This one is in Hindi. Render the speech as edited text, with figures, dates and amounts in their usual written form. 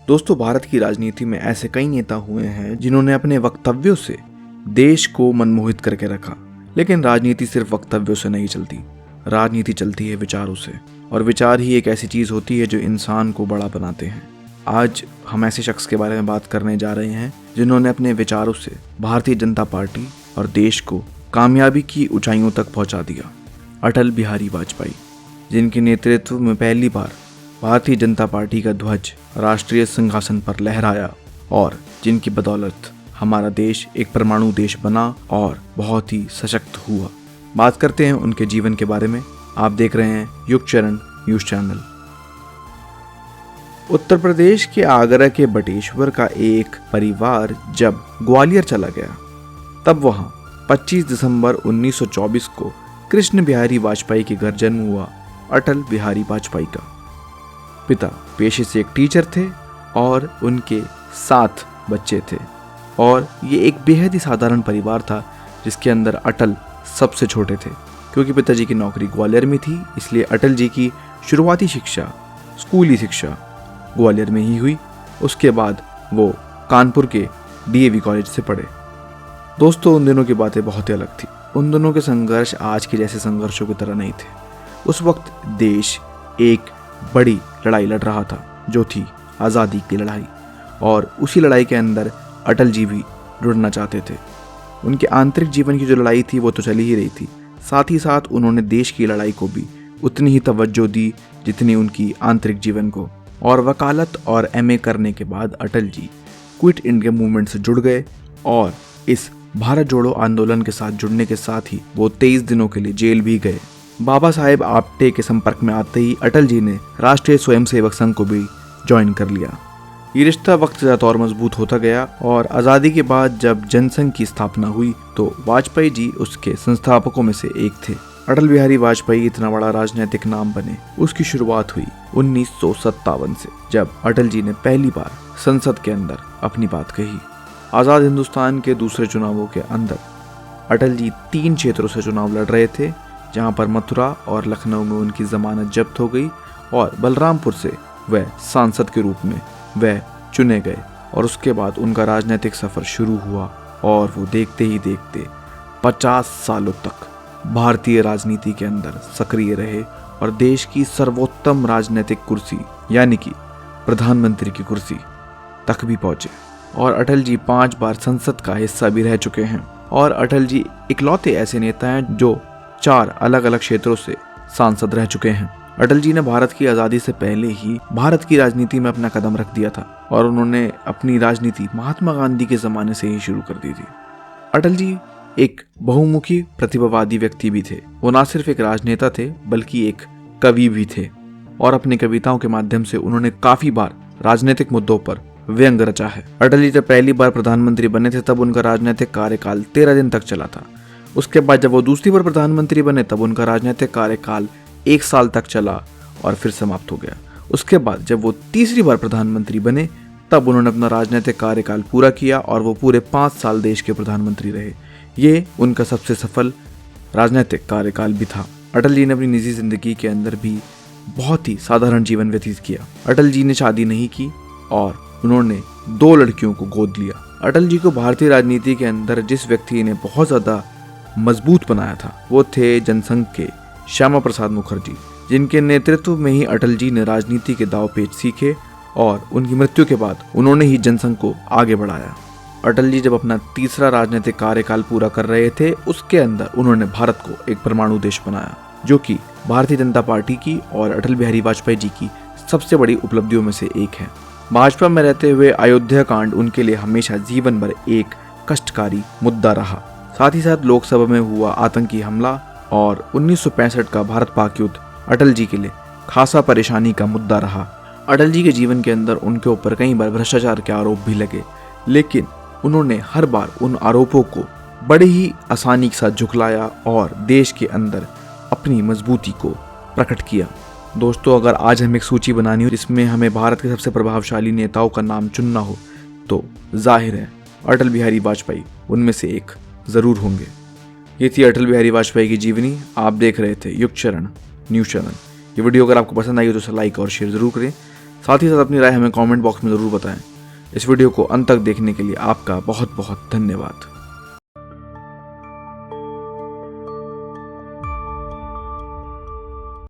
दोस्तों, भारत की राजनीति में ऐसे कई नेता हुए हैं जिन्होंने अपने वक्तव्यों से देश को मनमोहित करके रखा। लेकिन राजनीति सिर्फ वक्तव्यों से नहीं चलती, राजनीति चलती है विचारों से, और विचार ही एक ऐसी चीज होती है जो इंसान को बड़ा बनाते हैं। आज हम ऐसे शख्स के बारे में बात करने जा रहे हैं जिन्होंने अपने विचारों से भारतीय जनता पार्टी और देश को कामयाबी की ऊंचाइयों तक पहुंचा दिया। अटल बिहारी वाजपेयी, जिनके नेतृत्व में पहली बार भारतीय जनता पार्टी का ध्वज राष्ट्रीय सिंहासन पर लहराया और जिनकी बदौलत हमारा देश एक परमाणु देश बना और बहुत ही सशक्त हुआ। बात करते हैं उनके जीवन के बारे में। आप देख रहे हैं युग चरण न्यूज चैनल। उत्तर प्रदेश के आगरा के बटेश्वर का एक परिवार जब ग्वालियर चला गया, तब वहां 25 दिसंबर 1924 को कृष्ण बिहारी वाजपेयी के घर जन्म हुआ अटल बिहारी वाजपेयी का। पिता पेशे से एक टीचर थे और उनके 7 बच्चे थे, और ये एक बेहद ही साधारण परिवार था जिसके अंदर अटल सबसे छोटे थे। क्योंकि पिताजी की नौकरी ग्वालियर में थी, इसलिए अटल जी की शुरुआती शिक्षा, स्कूली शिक्षा ग्वालियर में ही हुई। उसके बाद वो कानपुर के DAV कॉलेज से पढ़े। दोस्तों, उन दिनों की बातें बहुत ही अलग थी। उन दिनों के संघर्ष आज के जैसे संघर्षों की तरह नहीं थे। उस वक्त देश एक बड़ी लड़ाई लड़ रहा था, जो थी आज़ादी की लड़ाई, और उसी लड़ाई के अंदर अटल जी भी जुड़ना चाहते थे। उनके आंतरिक जीवन की जो लड़ाई थी वो तो चली ही रही थी, साथ ही साथ उन्होंने देश की लड़ाई को भी उतनी ही तवज्जो दी जितनी उनकी आंतरिक जीवन को। और वकालत और MA करने के बाद Atal ji quit India movement से जुड़ गए, और इस भारत जोड़ो आंदोलन के साथ जुड़ने के साथ ही वो 23 दिनों के लिए जेल भी गए। बाबा साहेब आप्टे के संपर्क में आते ही अटल जी ने राष्ट्रीय स्वयंसेवक संघ को भी ज्वाइन कर लिया। ये रिश्ता वक्त के साथ और मजबूत होता गया, और आज़ादी के बाद जब जनसंघ की स्थापना हुई तो वाजपेयी जी उसके संस्थापकों में से एक थे। अटल बिहारी वाजपेयी इतना बड़ा राजनीतिक नाम बने, उसकी शुरुआत हुई 1957 से, जब अटल जी ने पहली बार संसद के अंदर अपनी बात कही। आज़ाद हिंदुस्तान के दूसरे चुनावों के अंदर अटल जी 3 क्षेत्रों से चुनाव लड़ रहे थे, जहां पर मथुरा और लखनऊ में उनकी जमानत जब्त हो गई, और बलरामपुर से वह सांसद के रूप में वह चुने गए। और उसके बाद उनका राजनीतिक सफर शुरू हुआ, और वो देखते ही देखते 50 सालों तक भारतीय राजनीति के अंदर सक्रिय रहे और देश की सर्वोत्तम राजनीतिक कुर्सी यानी कि प्रधानमंत्री की कुर्सी तक भी पहुंचे। और अटल जी 5 बार संसद का हिस्सा भी रह चुके हैं, और अटल जी इकलौते ऐसे नेता हैं जो 4 अलग अलग क्षेत्रों से सांसद रह चुके हैं। अटल जी ने भारत की आज़ादी से पहले ही भारत की राजनीति में अपना कदम रख दिया था, और उन्होंने अपनी राजनीति महात्मा गांधी के ज़माने से ही शुरू कर दी थी। अटल जी एक बहुमुखी प्रतिभावादी व्यक्ति भी थे। वो न सिर्फ एक राजनेता थे बल्कि एक कवि भी थे, और अपनी कविताओं के माध्यम से उन्होंने काफ़ी बार राजनीतिक मुद्दों पर व्यंग रचा है। अटल जी जब पहली बार प्रधानमंत्री बने थे तब उनका राजनीतिक कार्यकाल 13 दिन तक चला था। उसके बाद जब वो दूसरी बार प्रधानमंत्री बने तब उनका राजनीतिक कार्यकाल 1 साल तक चला और फिर समाप्त हो गया। उसके बाद जब वो तीसरी बार प्रधानमंत्री बने तब उन्होंने अपना राजनीतिक कार्यकाल पूरा किया, और वो पूरे 5 साल देश के प्रधानमंत्री रहे। ये उनका सबसे सफल राजनीतिक कार्यकाल भी था। अटल जी ने अपनी निजी जिंदगी के अंदर भी बहुत ही साधारण जीवन व्यतीत किया। अटल जी ने शादी नहीं की और उन्होंने 2 लड़कियों को गोद लिया। अटल जी को भारतीय राजनीति के अंदर जिस व्यक्ति ने बहुत ज़्यादा मजबूत बनाया था वो थे जनसंघ के श्यामा प्रसाद मुखर्जी, जिनके नेतृत्व में ही अटल जी ने राजनीति के दांव पेच सीखे, और उनकी मृत्यु के बाद उन्होंने ही जनसंघ को आगे बढ़ाया। अटल जी जब अपना तीसरा राजनीतिक कार्यकाल पूरा कर रहे थे, उसके अंदर उन्होंने भारत को एक परमाणु देश बनाया, जो कि भारतीय जनता पार्टी की और अटल बिहारी वाजपेयी जी की सबसे बड़ी उपलब्धियों में से एक है। भाजपा में रहते हुए अयोध्या कांड उनके लिए हमेशा जीवन भर एक कष्टकारी मुद्दा रहा। साथ ही साथ लोकसभा में हुआ आतंकी हमला और 1965 का भारत पाक युद्ध अटल जी के लिए खासा परेशानी का मुद्दा रहा। अटल जी के जीवन के अंदर उनके ऊपर कई बार भ्रष्टाचार के आरोप भी लगे, लेकिन उन्होंने हर बार उन आरोपों को बड़े ही आसानी के साथ झुकलाया और देश के अंदर अपनी मजबूती को प्रकट किया। दोस्तों, अगर आज हमें एक सूची बनानी हो जिसमें हमें भारत के सबसे प्रभावशाली नेताओं का नाम चुनना हो तो जाहिर है अटल बिहारी वाजपेयी उनमें से एक जरूर होंगे। ये थी अटल बिहारी वाजपेयी की जीवनी। आप देख रहे थे युग चरण न्यूज चैनल। ये वीडियो अगर आपको पसंद आई हो तो उसे लाइक और शेयर जरूर करें। साथ ही साथ अपनी राय हमें कमेंट बॉक्स में ज़रूर बताएं। इस वीडियो को अंत तक देखने के लिए आपका बहुत बहुत धन्यवाद।